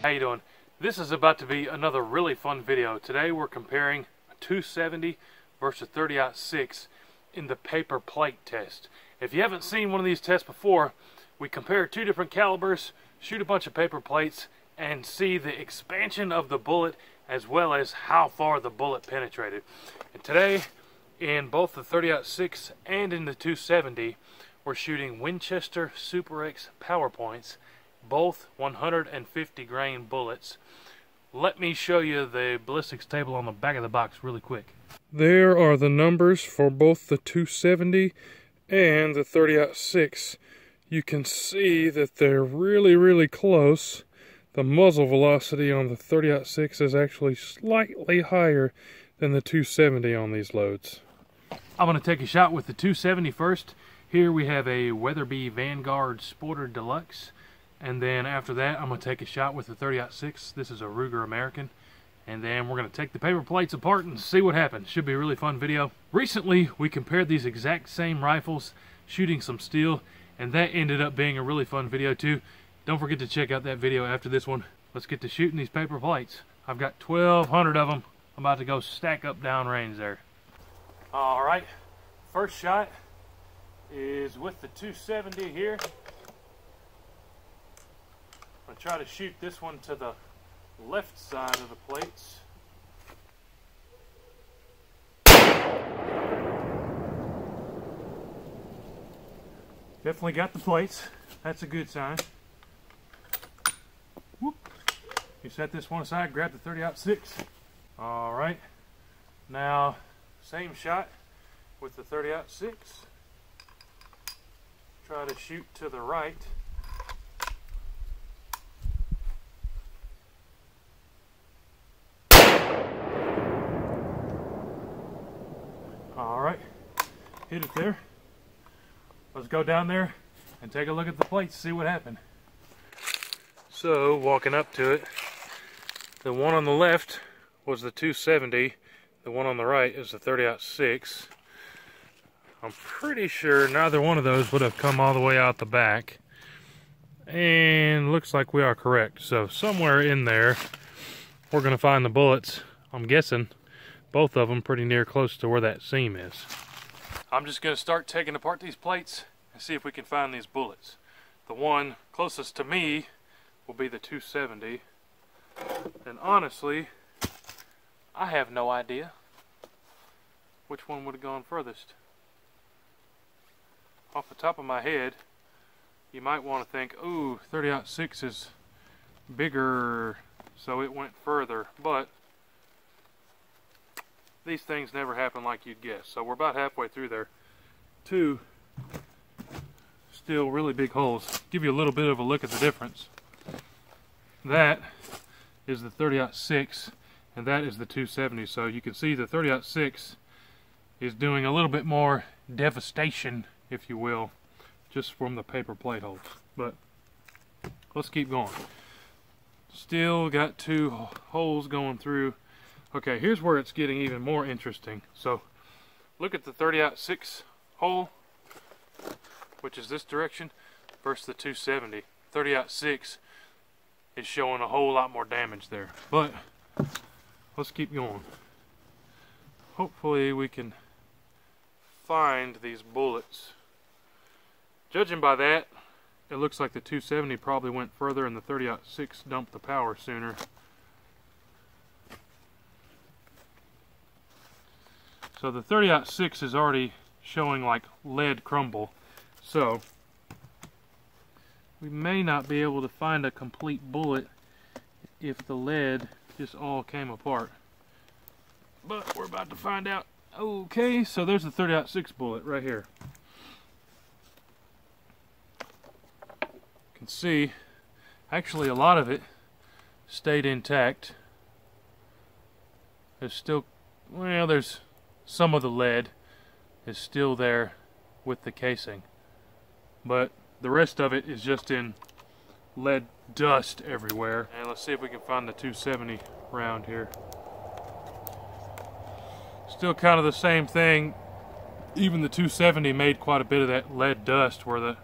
How you doing? This is about to be another really fun video. Today we're comparing a 270 versus 30-06 in the paper plate test. If you haven't seen one of these tests before, we compare two different calibers, shoot a bunch of paper plates, and see the expansion of the bullet as well as how far the bullet penetrated. And today, in both the 30-06 and in the 270, we're shooting Winchester Super X PowerPoints, both 150 grain bullets. Let me show you the ballistics table on the back of the box really quick. There are the numbers for both the 270 and the 30-06. You can see that they're really close. The muzzle velocity on the 30-06 is actually slightly higher than the 270 on these loads. I'm going to take a shot with the 270 first. Here we have a Weatherby Vanguard Sporter Deluxe. And then after that, I'm going to take a shot with the 30-06. This is a Ruger American. And then we're going to take the paper plates apart and see what happens. Should be a really fun video. Recently, we compared these exact same rifles, shooting some steel, and that ended up being a really fun video too. Don't forget to check out that video after this one. Let's get to shooting these paper plates. I've got 1,200 of them. I'm about to go stack up downrange there. Alright, first shot is with the 270 here. I'm going to try to shoot this one to the left side of the plates. Definitely got the plates. That's a good sign. Whoop. You set this one aside, grab the 30-06. Alright. Now, same shot with the 30-06. Try to shoot to the right. Alright, hit it there. Let's go down there and take a look at the plates, see what happened. So, walking up to it, the one on the left was the 270, the one on the right is the 30-06. I'm pretty sure neither one of those would have come all the way out the back. And looks like we are correct. So, somewhere in there, we're going to find the bullets. I'm guessing both of them pretty near close to where that seam is. I'm just going to start taking apart these plates and see if we can find these bullets. The one closest to me will be the 270. And honestly, I have no idea which one would have gone furthest. Off the top of my head, you might want to think, ooh, 30-06 is bigger, so it went further. But these things never happen like you'd guess. So we're about halfway through there. Two still really big holes. Give you a little bit of a look at the difference. That is the 30-06 and that is the 270. So you can see the 30-06 is doing a little bit more devastation, if you will, just from the paper plate holes. But let's keep going. Still got two holes going through. Okay, here's where it's getting even more interesting. So, look at the 30-06 hole, which is this direction, versus the 270. 30-06 is showing a whole lot more damage there. But, let's keep going. Hopefully we can find these bullets. Judging by that, it looks like the 270 probably went further and the 30-06 dumped the power sooner. So the 30-06 is already showing like lead crumble. So we may not be able to find a complete bullet if the lead just all came apart. But we're about to find out. Okay, so there's the 30-06 bullet right here. You can see actually a lot of it stayed intact. There's still, well, there's some of the lead is still there with the casing, but the rest of it is just in lead dust everywhere. And let's see if we can find the 270 round here. Still kind of the same thing. Even the 270 made quite a bit of that lead dust where the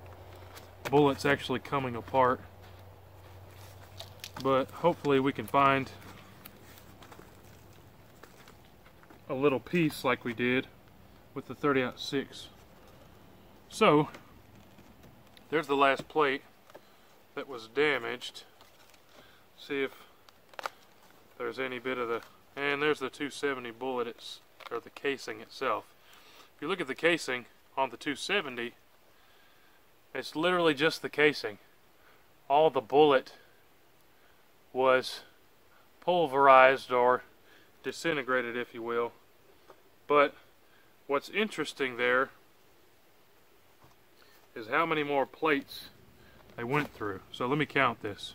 bullet's actually coming apart. but hopefully we can find a little piece like we did with the 30-06. So there's the last plate that was damaged. See if there's any bit of the, and there's the 270 bullet, or the casing itself. If you look at the casing on the 270, it's literally just the casing. All the bullet was pulverized or disintegrated, if you will. But what's interesting there is how many more plates they went through. So let me count this.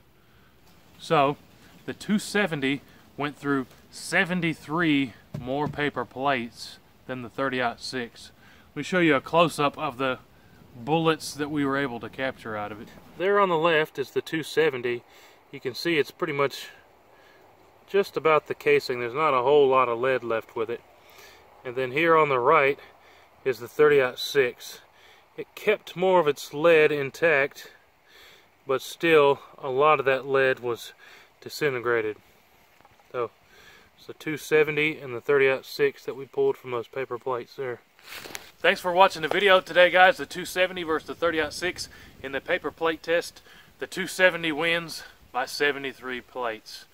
So the 270 went through 73 more paper plates than the 30-06. Let me show you a close-up of the bullets that we were able to capture out of it. There on the left is the 270. You can see it's pretty much just about the casing. There's not a whole lot of lead left with it. And then here on the right is the 30-06. It kept more of its lead intact, but still a lot of that lead was disintegrated. So it's the 270 and the 30-06 that we pulled from those paper plates there. Thanks for watching the video today, guys. The 270 versus the 30-06 in the paper plate test. The 270 wins by 73 plates.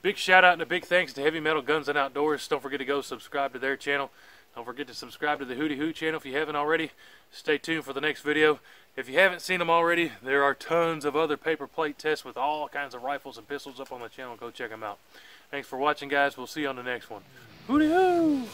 Big shout out and a big thanks to Heavy Metal Guns and Outdoors. Don't forget to go subscribe to their channel. Don't forget to subscribe to the Hootie Hoo channel if you haven't already. Stay tuned for the next video. If you haven't seen them already, there are tons of other paper plate tests with all kinds of rifles and pistols up on the channel. Go check them out. Thanks for watching, guys. We'll see you on the next one. Hootie Hoo!